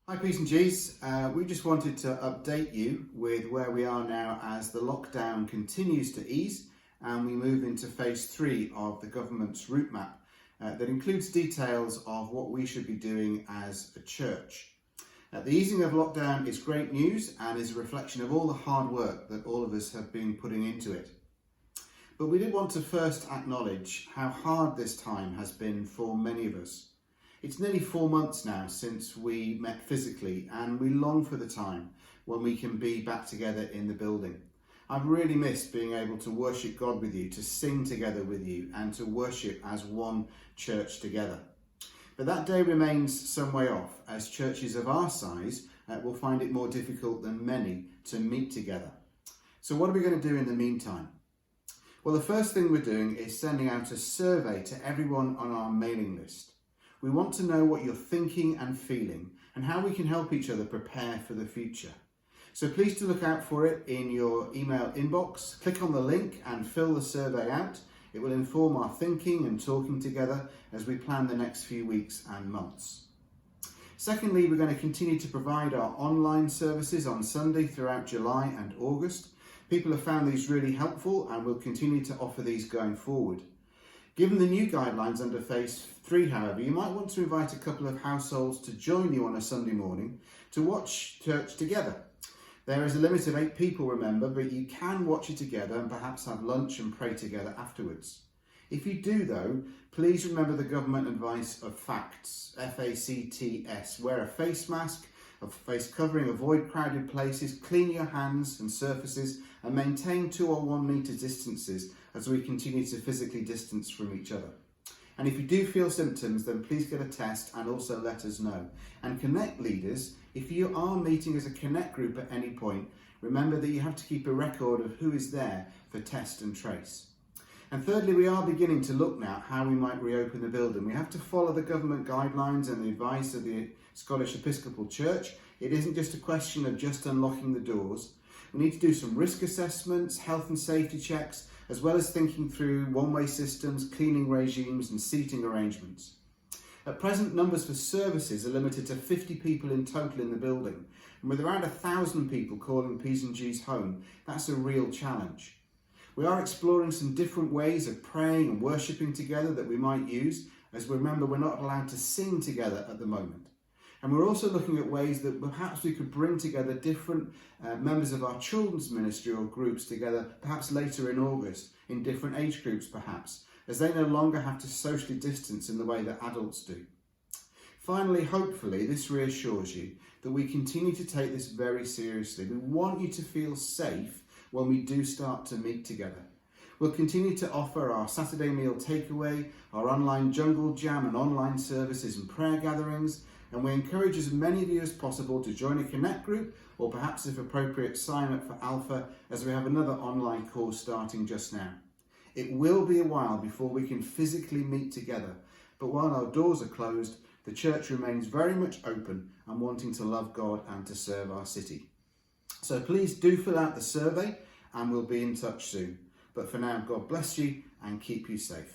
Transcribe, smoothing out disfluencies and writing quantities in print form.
Hi P's and G's, we just wanted to update you with where we are now as the lockdown continues to ease and we move into phase 3 of the government's route map that includes details of what we should be doing as a church. The easing of lockdown is great news and is a reflection of all the hard work that all of us have been putting into it. But we did want to first acknowledge how hard this time has been for many of us. It's nearly 4 months now since we met physically and we long for the time when we can be back together in the building. I've really missed being able to worship God with you, to sing together with you and to worship as one church together. But that day remains some way off as churches of our size will find it more difficult than many to meet together. So what are we going to do in the meantime? Well, the first thing we're doing is sending out a survey to everyone on our mailing list. We want to know what you're thinking and feeling and how we can help each other prepare for the future. So please do look out for it in your email inbox. Click on the link and fill the survey out. It will inform our thinking and talking together as we plan the next few weeks and months. Secondly, we're going to continue to provide our online services on Sunday throughout July and August. People have found these really helpful and we'll continue to offer these going forward. Given the new guidelines under phase 3, however, you might want to invite a couple of households to join you on a Sunday morning to watch church together. There is a limit of 8 people, remember, but you can watch it together and perhaps have lunch and pray together afterwards. If you do, though, please remember the government advice of FACTS, F-A-C-T-S. Wear a face mask, a face covering, avoid crowded places, clean your hands and surfaces, and maintain 2 or 1 metre distances as we continue to physically distance from each other. And if you do feel symptoms, then please get a test and also let us know. And Connect leaders, if you are meeting as a Connect group at any point, remember that you have to keep a record of who is there for test and trace. And thirdly, we are beginning to look now at how we might reopen the building. We have to follow the government guidelines and the advice of the Scottish Episcopal Church. It isn't just a question of just unlocking the doors. We need to do some risk assessments, health and safety checks, as well as thinking through one-way systems, cleaning regimes and seating arrangements. At present, numbers for services are limited to 50 people in total in the building, and with around 1,000 people calling P's and G's home, that's a real challenge. We are exploring some different ways of praying and worshipping together that we might use, as we remember we're not allowed to sing together at the moment. And we're also looking at ways that perhaps we could bring together different members of our children's ministry or groups together, perhaps later in August, in different age groups perhaps, as they no longer have to socially distance in the way that adults do. Finally, hopefully, this reassures you that we continue to take this very seriously. We want you to feel safe when we do start to meet together. We'll continue to offer our Saturday meal takeaway, our online jungle jam and online services and prayer gatherings, and we encourage as many of you as possible to join a Connect group or perhaps if appropriate sign up for Alpha as we have another online course starting just now. It will be a while before we can physically meet together, but while our doors are closed, the church remains very much open and wanting to love God and to serve our city. So please do fill out the survey and we'll be in touch soon. But for now, God bless you and keep you safe.